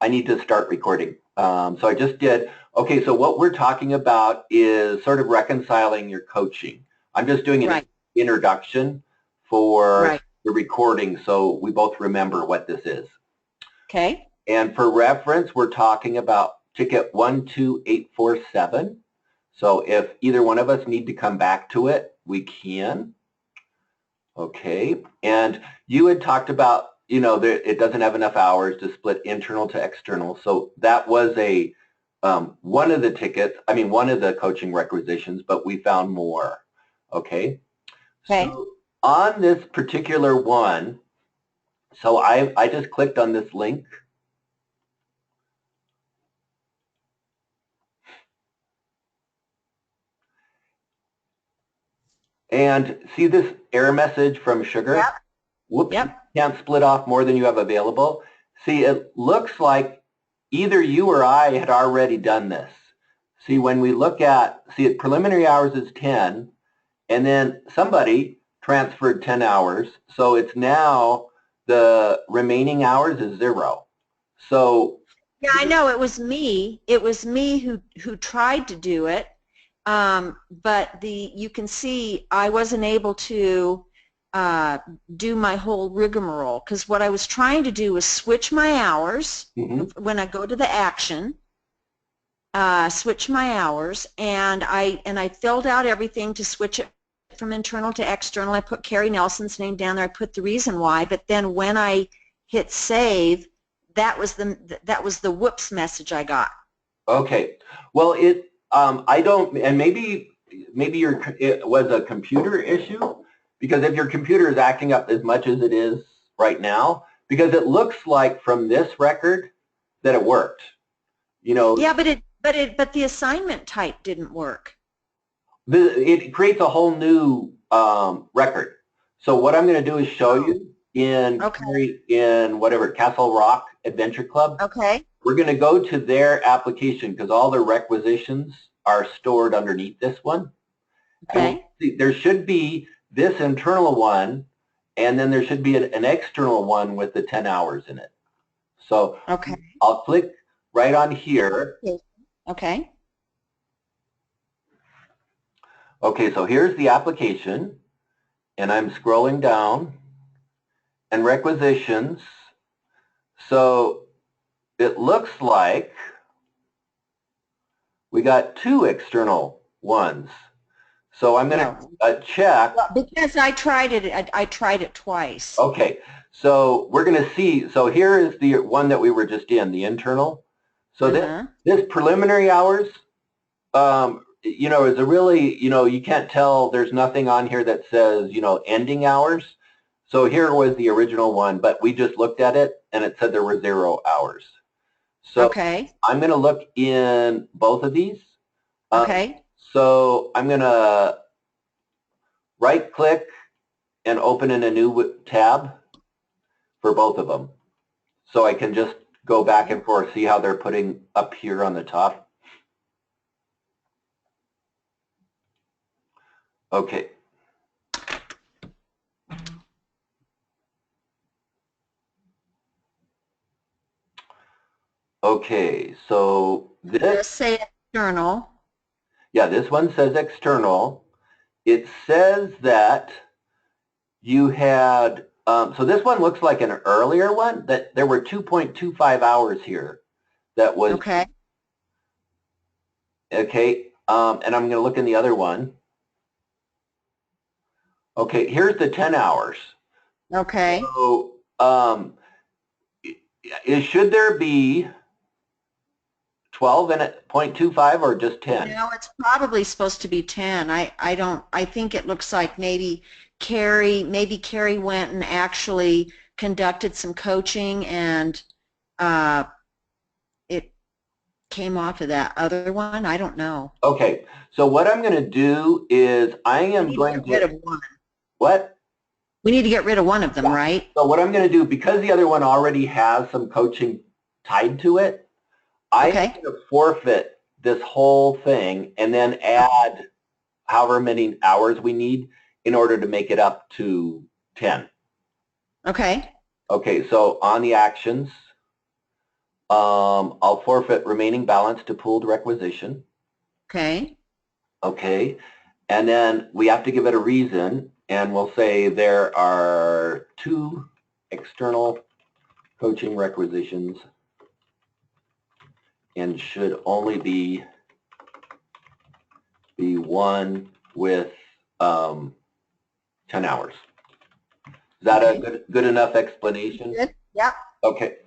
I need to start recording. So I just did. Okay, so what we're talking about is sort of reconciling your coaching. I'm just doing an introduction for the recording so we both remember what this is. Okay. And for reference, we're talking about ticket 12847. So if either one of us need to come back to it, we can. Okay, and you had talked about, you know, that it doesn't have enough hours to split internal to external. So that was a one of the tickets, I mean, one of the coaching requisitions, but we found more. Okay. So on this particular one, so I just clicked on this link. And see this error message from Sugar? Yep. Whoops, you can't split off more than you have available. See, it looks like either you or I had already done this. See, when we look at, see, preliminary hours is 10, and then somebody transferred 10 hours, so it's now the remaining hours is 0. So yeah, I know it was me. It was me who tried to do it, but you can see I wasn't able to do my whole rigmarole because what I was trying to do was switch my hours when I go to the action. Switch my hours, and I filled out everything to switch it from internal to external. I put Carrie Nelson's name down there. I put the reason why, but then when I hit save, that was the whoops message I got. Okay, well I don't, and maybe it was a computer issue, because if your computer is acting up as much as it is right now, because it looks like from this record that it worked. You know. Yeah, but the assignment type didn't work. It creates a whole new record. So what I'm going to do is show you in whatever Castle Rock Adventure Club. Okay. We're going to go to their application because all the requisitions are stored underneath this one. Okay. There should be this internal one, and then there should be an external one with the 10 hours in it. So I'll click right on here. Okay. Okay, so here's the application, and I'm scrolling down, and requisitions. So it looks like we got 2 external ones. So I'm going to check. Well, because I tried it twice. Okay, so we're going to see. So here is the one that we were just in, the internal. So this preliminary hours, you know, is a really, you know, you can't tell, there's nothing on here that says, you know, ending hours. So here was the original one, but we just looked at it and it said there were 0 hours. So I'm going to look in both of these. So I'm going to right click and open in a new tab for both of them. So I can just go back and forth, see how they're putting up here on the top. Okay. Okay, so this say external. Yeah, this one says external. It says that you had, so this one looks like an earlier one, that there were 2.25 hours here. That was, okay, and I'm going to look in the other one. Okay, here's the 10 hours. Okay. So, should there be 12 and 0.25 or just 10? No, it's probably supposed to be 10. I think it looks like maybe Carrie went and actually conducted some coaching and it came off of that other one. I don't know. Okay, so what I'm going to do is I am going to get rid of one. What? We need to get rid of one of them, right? So what I'm going to do, because the other one already has some coaching tied to it, I'm going to forfeit this whole thing and then add however many hours we need in order to make it up to 10. Okay. Okay, so on the actions, I'll forfeit remaining balance to pooled requisition. Okay. Okay. And then we have to give it a reason, and we'll say there are 2 external coaching requisitions and should only be one with 10 hours. Is that a good enough explanation? Good. Yeah. Okay.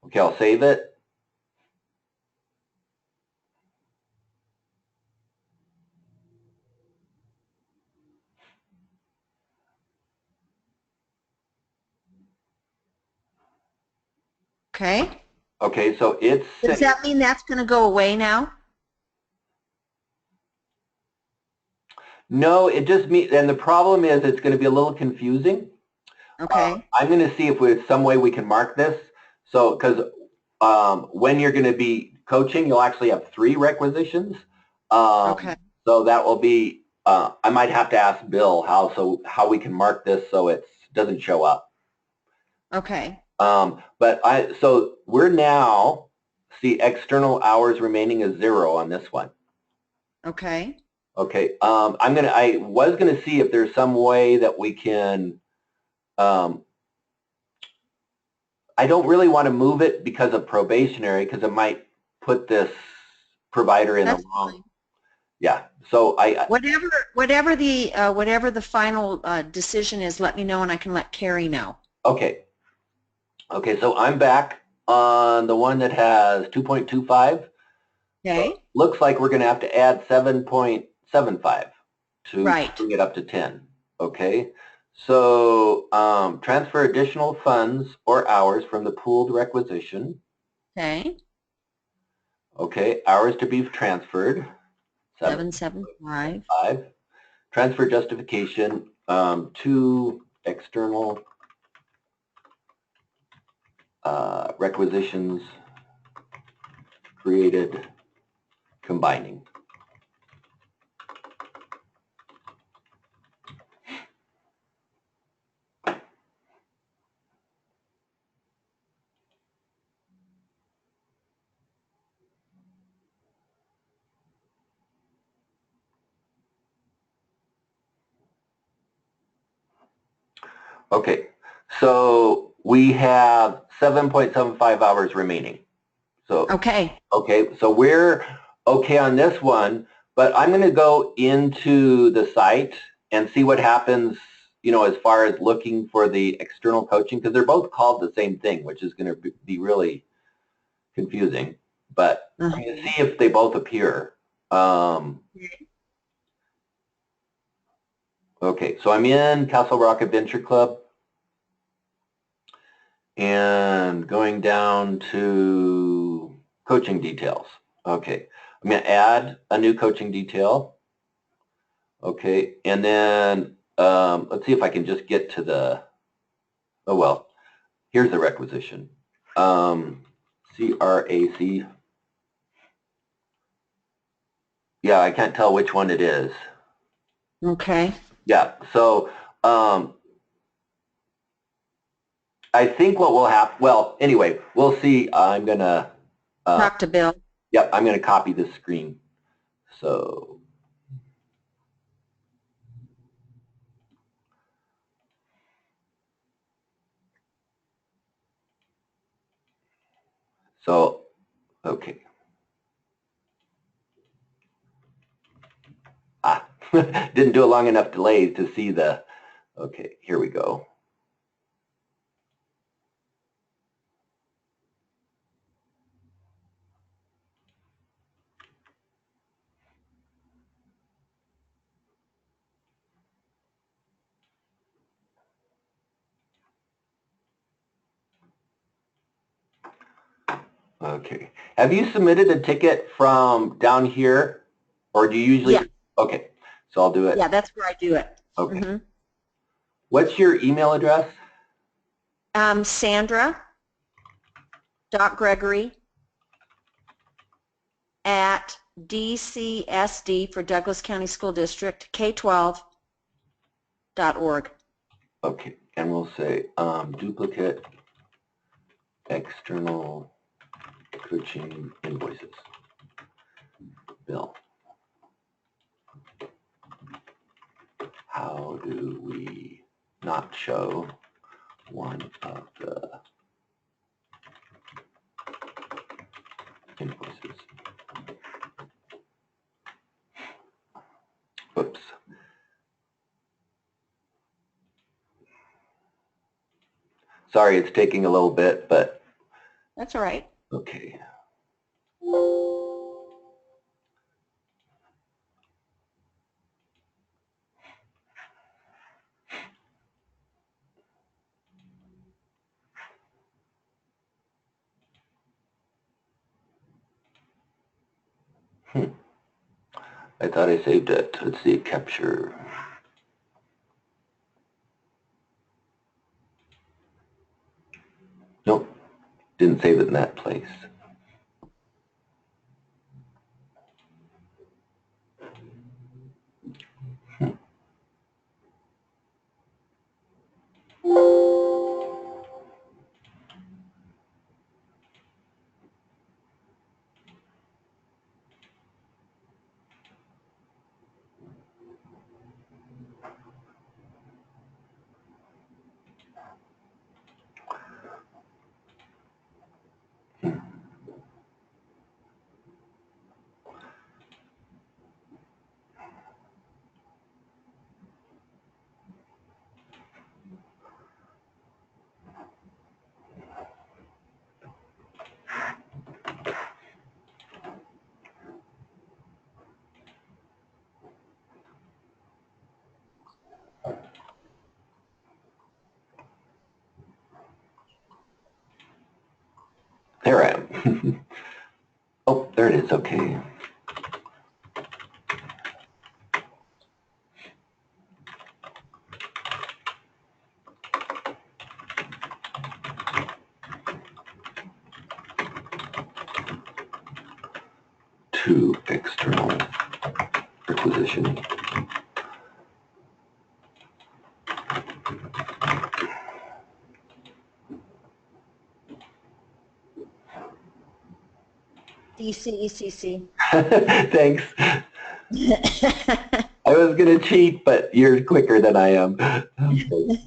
Okay, I'll save it. Okay. Okay, so it's Does that mean that's going to go away now? No, it just means, and the problem is it's going to be a little confusing. Okay. I'm going to see if there's some way we can mark this. So, because when you're going to be coaching, you'll actually have 3 requisitions. Okay. So that will be, I might have to ask Bill how we can mark this so it doesn't show up. Okay. So we're now, see, external hours remaining is 0 on this one. Okay. Okay. I was gonna see if there's some way that we can. I don't really want to move it because of probationary, because it might put this provider in That's the wrong. fine. Yeah. So Whatever the final decision is, let me know, and I can let Carrie know. Okay. Okay. So I'm back on the one that has 2.25. Okay. So looks like we're going to have to add 7.75 to Right. bring it up to 10. Okay. So transfer additional funds or hours from the pooled requisition. Okay. Okay. Hours to be transferred. 775. 5. Transfer justification to external requisitions created combining. Okay, so we have 7.75 hours remaining. So Okay. okay, so we're okay on this one, but I'm going to go into the site and see what happens, as far as looking for the external coaching, because they're both called the same thing, which is going to be really confusing. But I'm going to see if they both appear. Okay, so I'm in Castle Rock Adventure Club and going down to coaching details. Okay, I'm going to add a new coaching detail. Okay, and then let's see if I can just get to the, oh well, here's the requisition. CRAC. Yeah, I can't tell which one it is. Okay. Yeah, so I think what will happen, well, anyway, we'll see. I'm going to Talk to Bill. Yep, I'm going to copy this screen. So, okay. Didn't do a long enough delay to see the, okay, here we go. Okay. Have you submitted a ticket from down here, or do you usually? Yeah. Okay, so I'll do it. Yeah, that's where I do it. Okay. What's your email address? Sandra.Gregory at DCSD for Douglas County School District, K12.org. Okay, and we'll say duplicate external coaching invoices. Bill. How do we not show one of the invoices? Oops. Sorry, it's taking a little bit, but That's all right. okay. I thought I saved it. Let's see, capture. Nope, didn't save it in that place. There I am. Oh, there it is. Okay. To external requisition. DCECC. Thanks. I was going to cheat, but you're quicker than I am. Okay.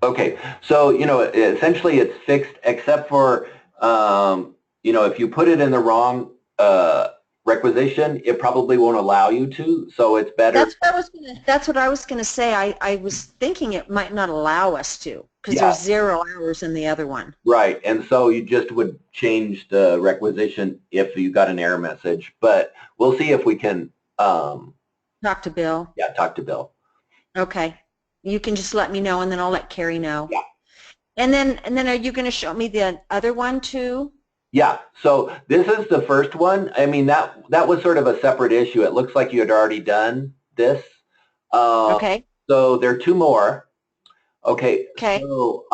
Okay, so, essentially it's fixed except for, if you put it in the wrong requisition, it probably won't allow you to, so it's better. That's what I was gonna say. I was thinking it might not allow us to, because Yeah. there's 0 hours in the other one. Right, and so you just would change the requisition if you got an error message, but we'll see if we can, Talk to Bill. yeah, talk to Bill. Okay. You can just let me know, and then I'll let Carrie know. Yeah. And then are you going to show me the other one too? Yeah, so this is the first one. I mean, that was sort of a separate issue. It looks like you had already done this. Okay. So there are 2 more. Okay. Okay. So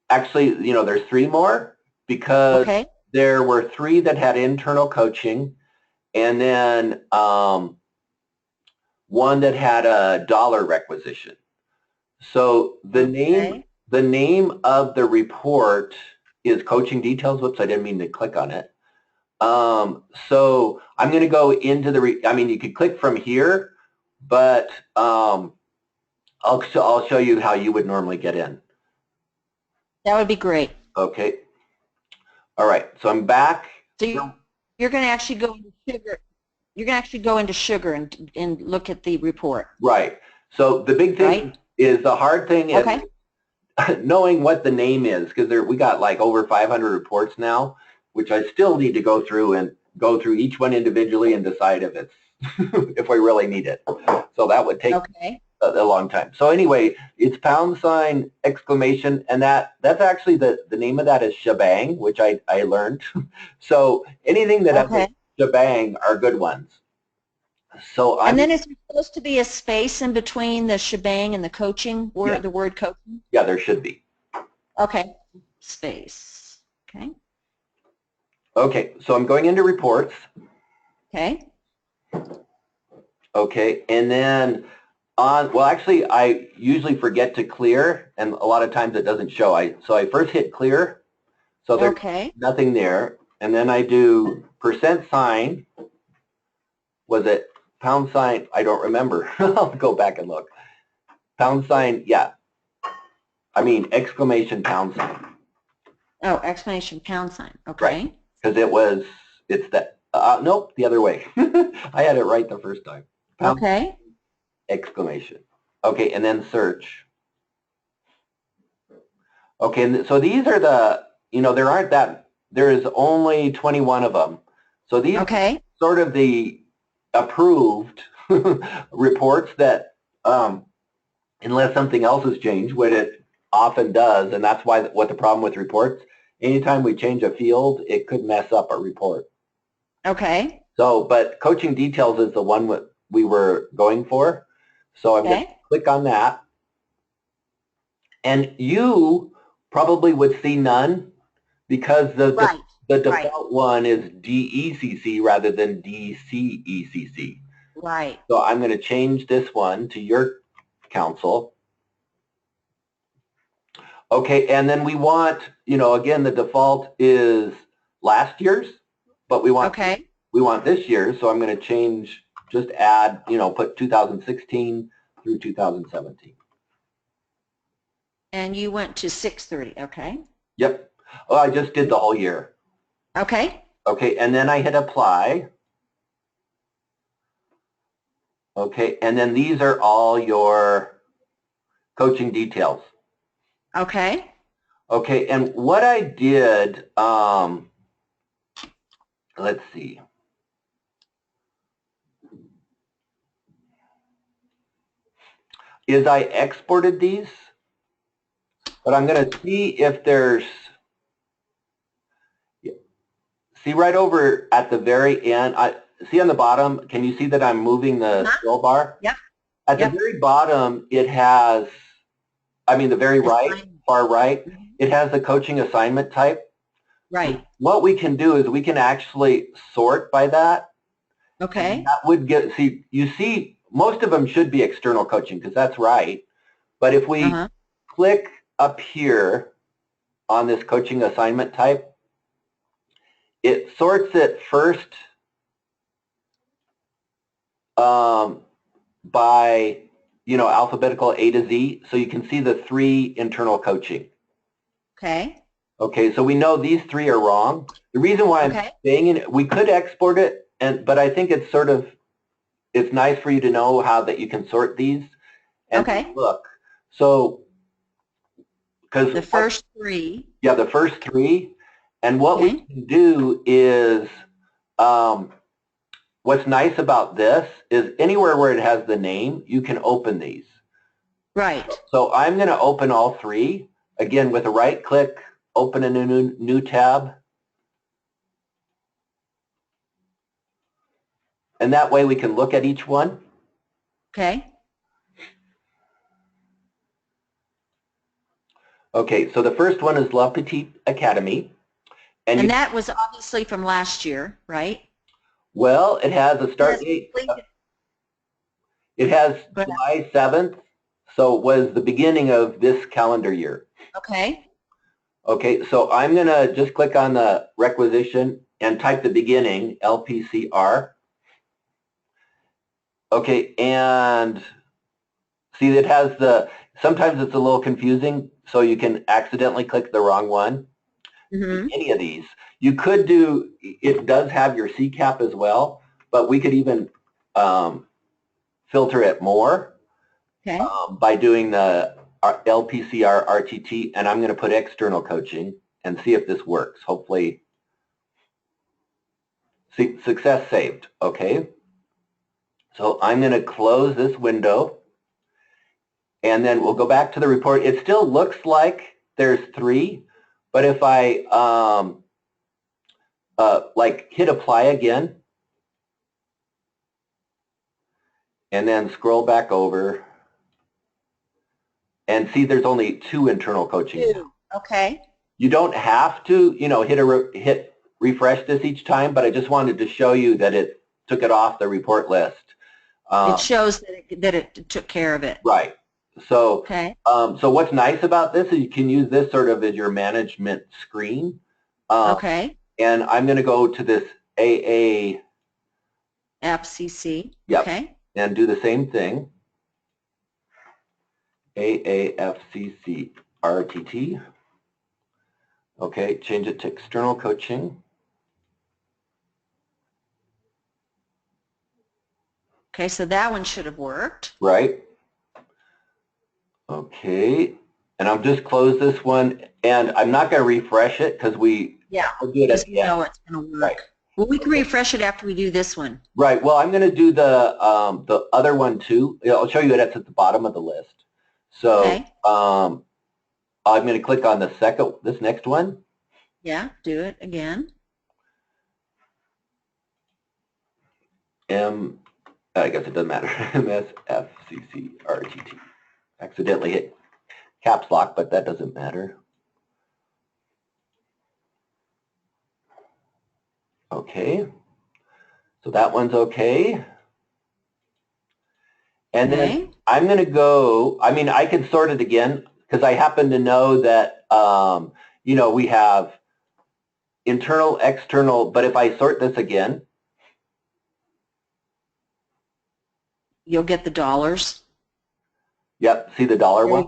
actually, there's 3 more because Okay. there were 3 that had internal coaching, and then one that had a dollar requisition. So the name of the report is coaching details. Whoops, I didn't mean to click on it. So I'm going to go into you could click from here, but I'll show you how you would normally get in. That would be great. Okay. All right. So I'm back. So you're going to actually go into sugar. You're going to actually go into sugar and look at the report. Right. So the big thing is the hard thing is knowing what the name is, because we got like over 500 reports now, which I still need to go through each one individually and decide if it's if we really need it. So that would take a long time. So anyway, it's # exclamation, and that's actually the name of that is shebang, which I learned. So anything that has a shebang are good ones. So and then is there supposed to be a space in between the shebang and the coaching word, the word coaching? Yeah, there should be. Okay. Space. Okay. Okay, so I'm going into reports. Okay. Okay, and then well, actually, I usually forget to clear, and a lot of times it doesn't show. So I first hit clear, so there's nothing there, and then I do %, was it £? I don't remember. I'll go back and look. £, yeah. I mean, $! Oh, exclamation $! Okay. Right, because it's that, nope, the other way. I had it right the first time. Okay. Exclamation. Okay, and then search. Okay, and so these are there is only 21 of them. So these are sort of the approved reports that, unless something else has changed, what it often does, and that's what the problem with reports, anytime we change a field, it could mess up a report. Okay. So, but coaching details is the one we were going for. So I'm going to click on that. And you probably would see none because the default one is DECC rather than DCECC. Right. So I'm going to change this one to your council. Okay, and then we want, again, the default is last year's, but we want this year's. So I'm going to just add, put 2016 through 2017. And you went to 6/30, okay? Yep. Oh, I just did the whole year. Okay. Okay, and then I hit apply. Okay, and then these are all your coaching details. Okay. Okay, and what I did, let's see. Is I exported these, but I'm going to see if there's, see right over at the very end, see on the bottom, can you see that I'm moving the scroll bar? Yep. At the very bottom, it has, the very far right, it has the coaching assignment type. Right. So what we can do is we can actually sort by that. Okay. That would you see, most of them should be external coaching because that's right. But if we click up here on this coaching assignment type, it sorts it first by, alphabetical A to Z. So you can see the 3 internal coaching. Okay. Okay, so we know these 3 are wrong. The reason why I'm saying it, we could export it, but I think it's it's nice for you to know that you can sort these and look. So, because the first 3. Yeah, the first 3. And what we can do is, what's nice about this is anywhere where it has the name, you can open these. Right. So I'm going to open all 3, again, with a right click, open a new tab. And that way we can look at each one. Okay. Okay, so the first one is La Petite Academy. And that was obviously from last year, right? Well, it has a start date. It has July 7th, so it was the beginning of this calendar year. Okay. Okay, so I'm going to just click on the requisition and type the beginning, LPCR. Okay, and see it has sometimes it's a little confusing, so you can accidentally click the wrong one. Any of these. You could do, it does have your CCAP as well, but we could even filter it more by doing the LPCR RTT, and I'm going to put external coaching and see if this works. Hopefully, see, success saved. Okay. So I'm going to close this window, and then we'll go back to the report. It still looks like there's 3, but if I hit apply again, and then scroll back over, and see there's only 2 internal coaching. Okay. You don't have to, hit refresh this each time, but I just wanted to show you that it took it off the report list. It shows that it took care of it. Right. So, Okay. so what's nice about this is you can use this sort of as your management screen. Okay. And I'm going to go to this AA. FCC. Yep. Okay. And do the same thing. AAFCC RTT. Okay, change it to external coaching. Okay, so that one should have worked. Right. Okay, and I'll just close this one, and I'm not going to refresh it because we'll do it at the end. Know it's going to work. Right. Well, we can refresh it after we do this one. Right. Well, I'm going to do the other one too. I'll show you it. It's at the bottom of the list. So Okay. I'm going to click on this next one. Yeah. Do it again. I guess it doesn't matter. MSFCCRTT. Accidentally hit caps lock, but that doesn't matter. Okay. So that one's okay. And then I'm going to go, I mean, I can sort it again because I happen to know that, you know, we have internal, external, but if I sort this again, you'll get the dollars. Yep, see the dollar one?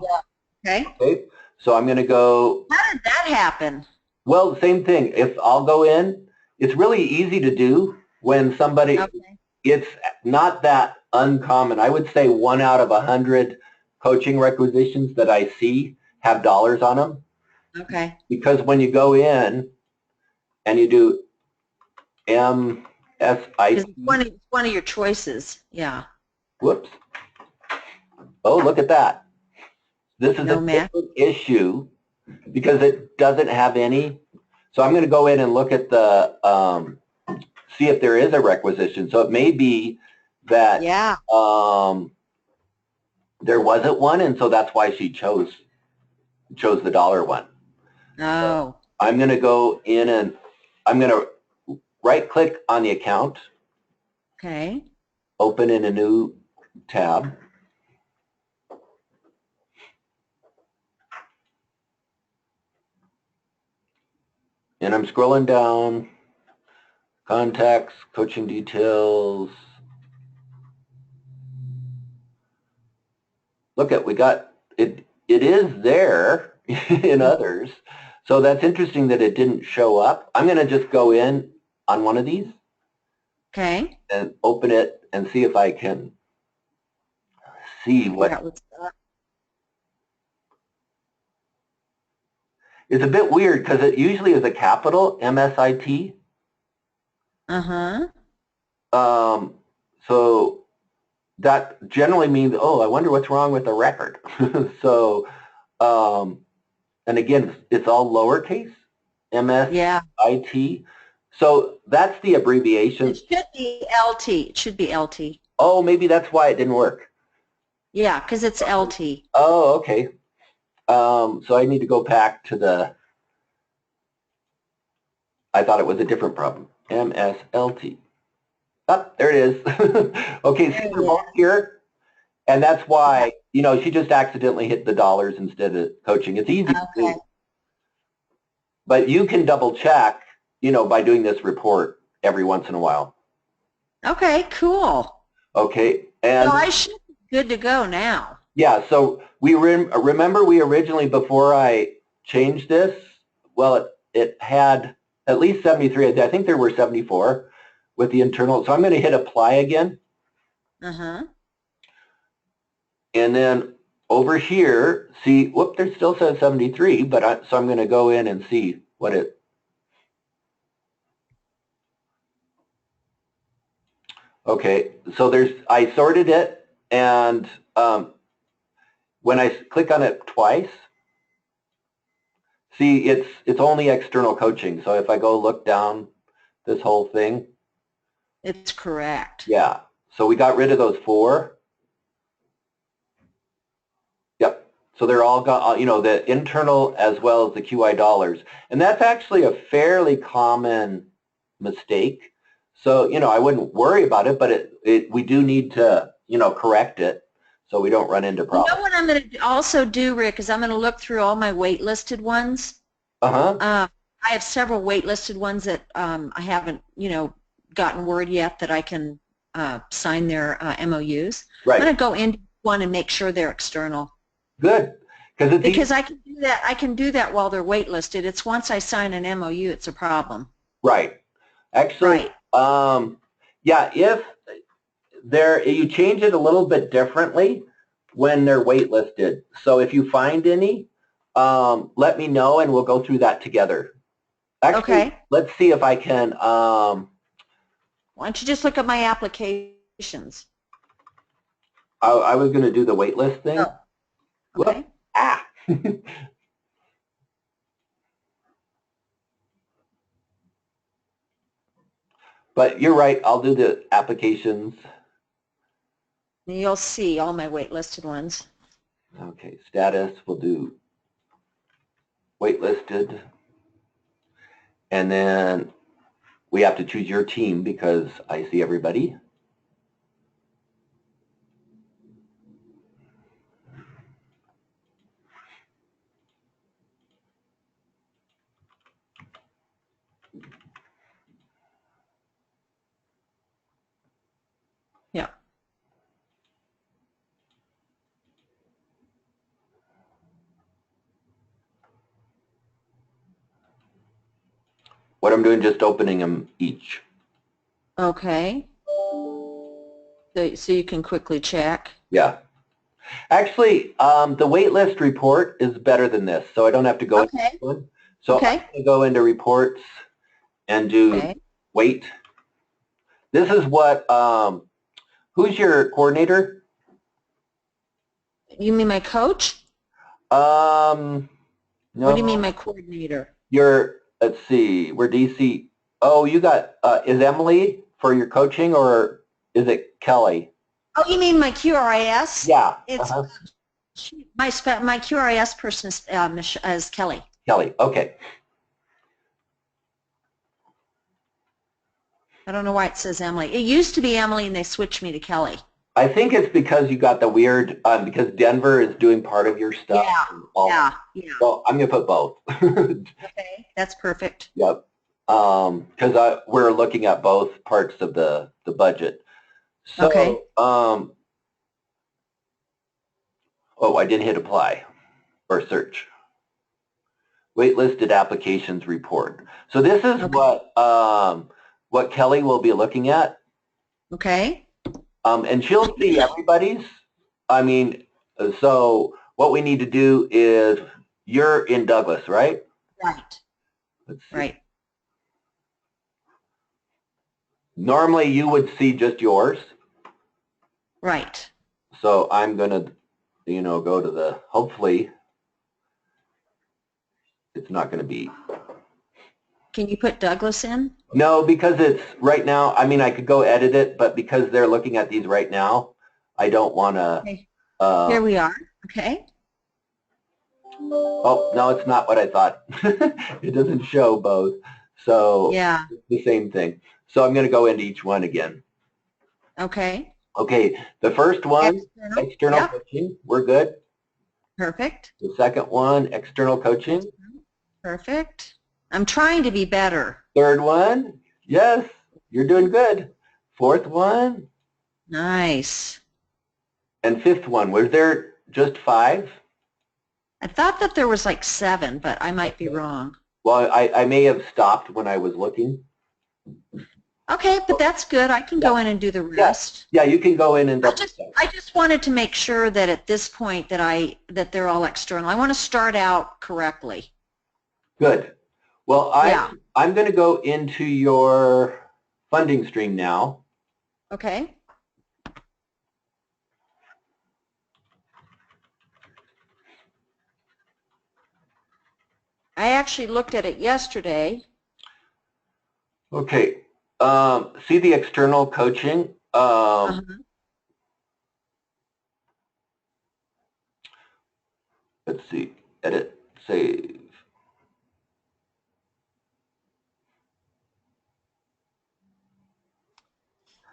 Okay. Okay. So I'm going to go. How did that happen? Well, same thing. If I'll go in, it's really easy to do when somebody, it's not that uncommon. I would say 1 out of 100 coaching requisitions that I see have dollars on them. Okay. Because when you go in and you do MSIT. It's one of your choices. Yeah. Whoops. Oh, look at that. This is a different issue because it doesn't have any. So I'm going to go in and look at the, see if there is a requisition. So it may be that there wasn't one, and so that's why she chose the dollar one. Oh. So I'm going to go in and I'm going to right-click on the account. Okay. Open in a new tab. And I'm scrolling down, contacts, coaching details. Look at, we got, it is there in others. So that's interesting that it didn't show up. I'm going to just go in on one of these. Okay. And open it and see if I can see what. It's a bit weird because it usually is a capital, MSIT. So that generally means, oh, I wonder what's wrong with the record. So, and again, it's all lowercase, MSIT. So that's the abbreviation. It should be LT. It should be LT. Oh, maybe that's why it didn't work. Yeah, because it's LT. Oh, okay. So I need to go back to the, I thought it was a different problem. MSLT. Oh, there it is. Okay, so we're both here. And that's why, you know, she just accidentally hit the dollars instead of coaching. It's easy to do. But you can double check, you know, by doing this report every once in a while. Okay, cool. Okay. And so I should be good to go now. Yeah, so we remember we originally, before I changed this, well, it had at least 73. I think there were 74 with the internal. So I'm going to hit apply again. And then over here, see, whoop, there still says 73, but so I'm going to go in and see what it. Okay, so I sorted it, and when I click on it twice, see, it's only external coaching. So if I go look down this whole thing. It's correct. Yeah. So we got rid of those 4. Yep. So they're all got, you know, the internal as well as the QI dollars. And that's actually a fairly common mistake. So, I wouldn't worry about it, but we do need to, correct it so we don't run into You know problems. what I'm going to also do, Rick, is I'm going to look through all my waitlisted ones. Uh-huh. I have several waitlisted ones that I haven't, gotten word yet that I can sign their MOUs. I'm going Right. to go into one and make sure they're external. Good. Because I can do that. I can do that while they're waitlisted. It's once I sign an MOU, it's a problem. Right. Actually, Right. yeah, if you change it a little bit differently when they're waitlisted. So if you find any, let me know and we'll go through that together. Actually, Okay. let's see if I can, Why don't you just look at my applications? I was going to do the waitlist thing. Oh, okay. Whoop. Ah. But you're right, I'll do the applications. You'll see all my waitlisted ones. Okay, status, we'll do waitlisted. And then we have to choose your team because I see everybody. Yeah. What I'm doing, just opening them each. Okay. So you can quickly check. Yeah. Actually, the waitlist report is better than this, so I don't have to go into Okay. one. So I'm Okay. going to go into reports and do Okay. wait. This is what, who's your coordinator? You mean my coach? Um, What do you mean no, my coordinator? let's see, we're DC. Oh, you got, is Emily for your coaching or is it Kelly? Oh, you mean my QRIS? Yeah, It's my QRIS person is Kelly. Kelly, okay. I don't know why it says Emily. It used to be Emily, and they switched me to Kelly. I think it's because you got the weird, because Denver is doing part of your stuff. Yeah. Yeah. Yeah. So I'm going to put both. Okay. That's perfect. Yep. Because we're looking at both parts of the budget. Okay. So, oh, I didn't hit apply or search. Waitlisted applications report. So this is Okay. what Kelly will be looking at. Okay. And she'll see everybody's. I mean, so what we need to do is, you're in Douglas, right? Right. Let's see. Right. Normally you would see just yours. Right. So I'm going to, go to hopefully it's not going to be. Can you put Douglas in? No, because it's right now, I mean, I could go edit it, but because they're looking at these right now, I don't want to. Okay. Here we are. Okay. Oh, no, it's not what I thought. It doesn't show both. So Yeah. it's the same thing. So I'm going to go into each one again. Okay. Okay, the first one, external Yep. coaching, we're good. Perfect. The second one, external coaching. Perfect. I'm trying to be better. Third one, yes, you're doing good. Fourth one, Nice. and fifth one. Was there just 5? I thought that there was like 7, but I might be wrong. Well, I may have stopped when I was looking. Okay, but that's good. I can go in and do the rest. Yeah, you can go in and double check. I just wanted to make sure that at this point that they're all external. I want to start out correctly. Good. Well, I'm going to go into your funding stream now. Okay. I actually looked at it yesterday. Okay. See the external coaching. Let's see. Edit. Save.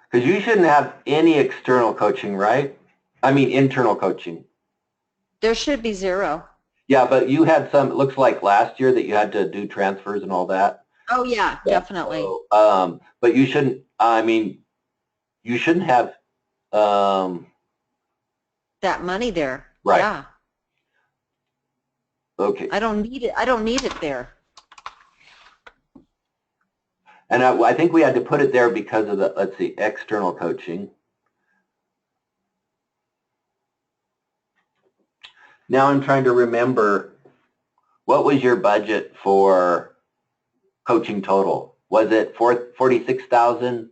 Because you shouldn't have any external coaching, right? I mean, internal coaching. There should be 0. Yeah, but you had some, it looks like last year that you had to do transfers and all that. Oh yeah, Yeah. definitely. So, but you shouldn't, I mean, you shouldn't have, That money there. right. Yeah. Okay. I don't need it. I don't need it there. And I think we had to put it there because of the, let's see, external coaching. Now I'm trying to remember, what was your budget for coaching total? Was it 46,000?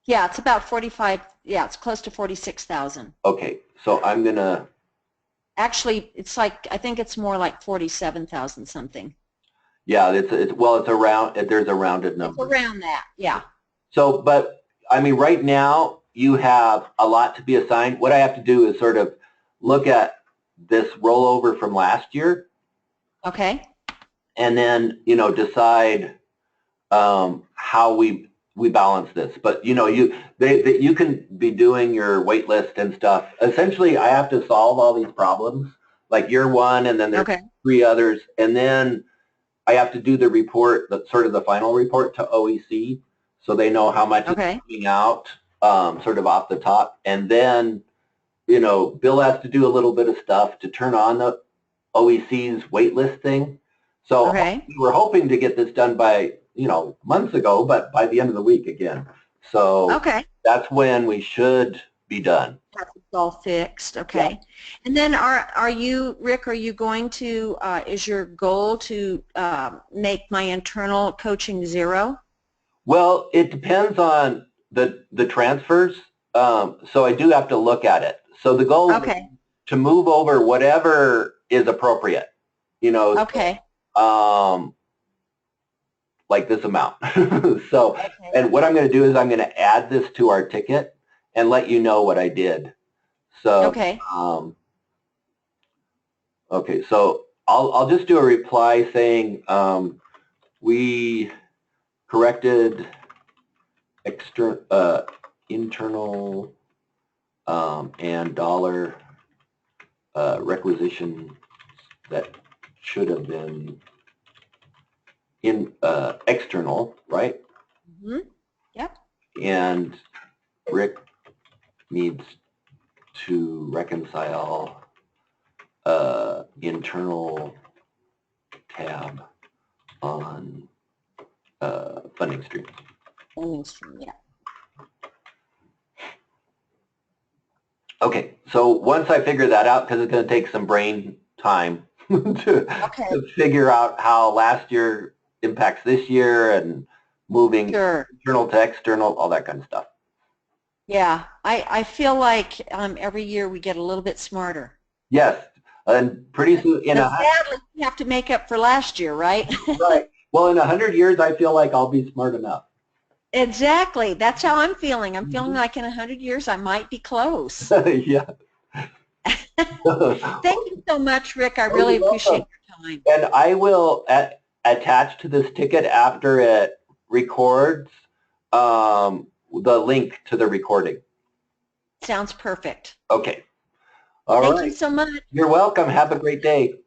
Yeah, it's about 45. Yeah, it's close to 46,000. Okay, so I'm gonna. Actually, it's like, I think it's more like 47,000 something. Yeah, well, it's around. There's a rounded number. It's around that. Yeah. So, but I mean, right now you have a lot to be assigned. What I have to do is sort of look at this rollover from last year. Okay. And then, decide how we balance this. But you can be doing your wait list and stuff. Essentially, I have to solve all these problems, like year one, and then there's Okay. 3 others, and then I have to do the report, sort of the final report to OEC, so they know how much is coming out, sort of off the top, and then Bill has to do a little bit of stuff to turn on the OEC's wait list thing. So we were hoping to get this done by, months ago, but by the end of the week again. So that's when we should be done. That's all fixed. Okay. Yeah. And then are you, Rick, are you going to, is your goal to make my internal coaching 0? Well, it depends on the transfers. So I do have to look at it. So the goal is to move over whatever is appropriate, like this amount. So, and what I'm going to do is I'm going to add this to our ticket and let you know what I did. So, so I'll just do a reply saying we corrected internal and dollar requisitions that should have been in external, right? Mm-hmm. Yep. And Rick needs to reconcile internal tab on funding stream. Funding stream, yeah. Okay, so once I figure that out, because it's going to take some brain time to figure out how last year impacts this year and moving internal to external, all that kind of stuff. Yeah, I feel like every year we get a little bit smarter. Yes, and pretty soon sadly, we have to make up for last year, right? Right. Well, in 100 years, I feel like I'll be smart enough. Exactly. That's how I'm feeling. I'm feeling like in 100 years I might be close. Yeah. Thank you so much, Rick. I really appreciate your time. And I will attach to this ticket after it records the link to the recording. Sounds perfect. Okay. All right. Thank you so much. You're welcome. Have a great day.